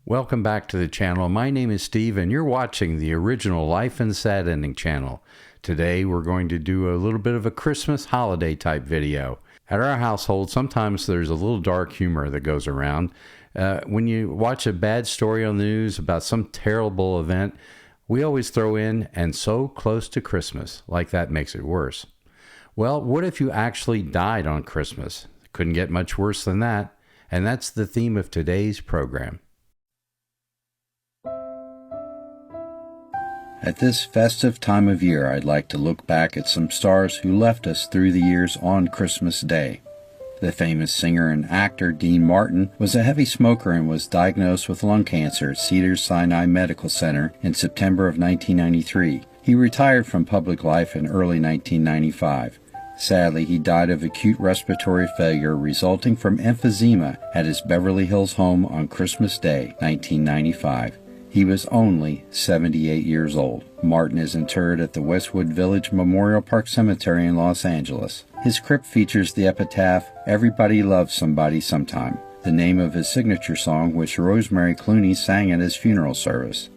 Welcome back to the channel. My name is Steve and you're watching the original Life and Sad Ending channel. Today we're going to do a little bit of a Christmas holiday type video. At our household, sometimes there's a little dark humor that goes around. When you watch a bad story on the news about some terrible event, we always throw in, "and so close to Christmas," like that makes it worse. Well, what if you actually died on Christmas? Couldn't get much worse than that. And that's the theme of today's program. At this festive time of year, I'd like to look back at some stars who left us through the years on Christmas Day. The famous singer and actor Dean Martin was a heavy smoker and was diagnosed with lung cancer at Cedars-Sinai Medical Center in September of 1993. He retired from public life in early 1995. Sadly, he died of acute respiratory failure resulting from emphysema at his Beverly Hills home on Christmas Day, 1995. He was only 78 years old. Martin is interred at the Westwood Village Memorial Park Cemetery in Los Angeles. His crypt features the epitaph, "Everybody loves somebody sometime," the name of his signature song which Rosemary Clooney sang at his funeral service.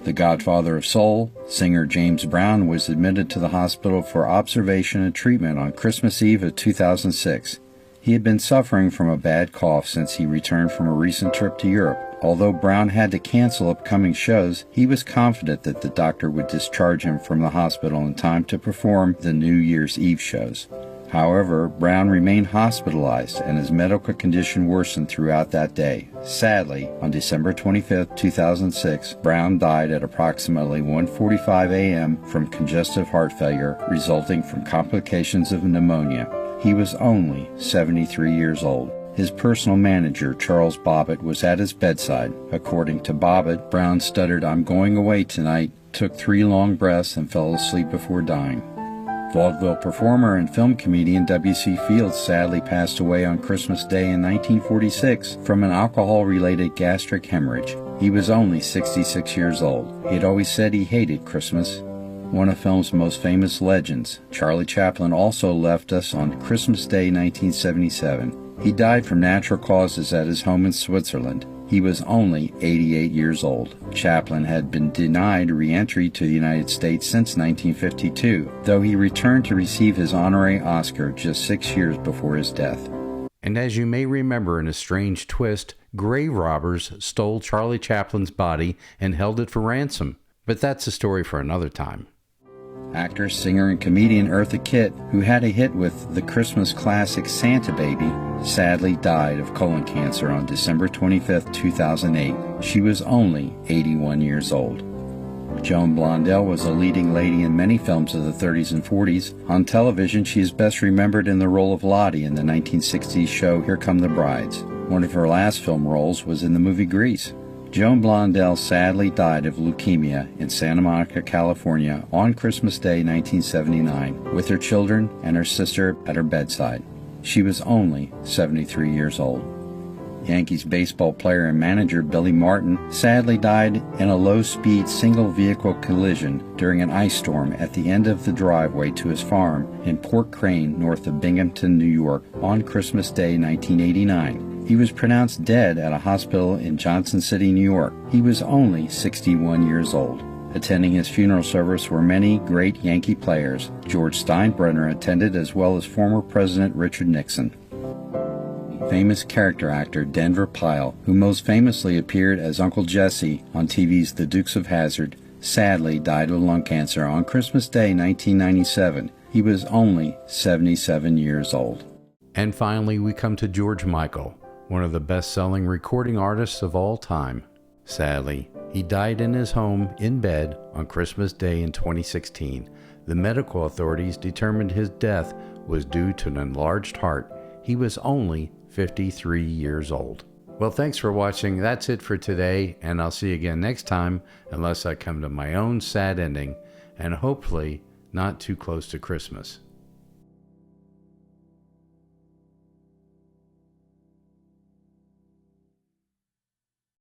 The godfather of soul, singer James Brown, was admitted to the hospital for observation and treatment on Christmas Eve of 2006. He had been suffering from a bad cough since he returned from a recent trip to Europe. Although Brown had to cancel upcoming shows, he was confident that the doctor would discharge him from the hospital in time to perform the New Year's Eve shows. However, Brown remained hospitalized and his medical condition worsened throughout that day. Sadly, on December 25, 2006, Brown died at approximately 1:45 a.m. from congestive heart failure resulting from complications of pneumonia. He was only 73 years old. His personal manager, Charles Bobbitt, was at his bedside. According to Bobbitt, Brown stuttered, "I'm going away tonight," took 3 long breaths, and fell asleep before dying. Vaudeville performer and film comedian W.C. Fields sadly passed away on Christmas Day in 1946 from an alcohol-related gastric hemorrhage. He was only 66 years old. He had always said he hated Christmas. One of film's most famous legends, Charlie Chaplin, also left us on Christmas Day 1977. He died from natural causes at his home in Switzerland. He was only 88 years old. Chaplin had been denied re-entry to the United States since 1952, though he returned to receive his honorary Oscar just 6 years before his death. And as you may remember, in a strange twist, grave robbers stole Charlie Chaplin's body and held it for ransom. But that's a story for another time. Actor, singer, and comedian Eartha Kitt, who had a hit with the Christmas classic Santa Baby, sadly died of colon cancer on December 25, 2008. She was only 81 years old. Joan Blondell was a leading lady in many films of the 30s and 40s. On television, she is best remembered in the role of Lottie in the 1960s show Here Come the Brides. One of her last film roles was in the movie Grease. Joan Blondell sadly died of leukemia in Santa Monica, California on Christmas Day 1979 with her children and her sister at her bedside. She was only 73 years old. Yankees baseball player and manager Billy Martin sadly died in a low-speed single-vehicle collision during an ice storm at the end of the driveway to his farm in Port Crane, north of Binghamton, New York, on Christmas Day 1989. He was pronounced dead at a hospital in Johnson City, New York. He was only 61 years old. Attending his funeral service were many great Yankee players. George Steinbrenner attended, as well as former President Richard Nixon. Famous character actor Denver Pyle, who most famously appeared as Uncle Jesse on TV's The Dukes of Hazzard, sadly died of lung cancer on Christmas Day 1997. He was only 77 years old. And finally, we come to George Michael, one of the best-selling recording artists of all time. Sadly, he died in his home in bed on Christmas Day in 2016. The medical authorities determined his death was due to an enlarged heart. He was only 53 years old. Well, thanks for watching. That's it for today, and I'll see you again next time, unless I come to my own sad ending, and hopefully not too close to Christmas.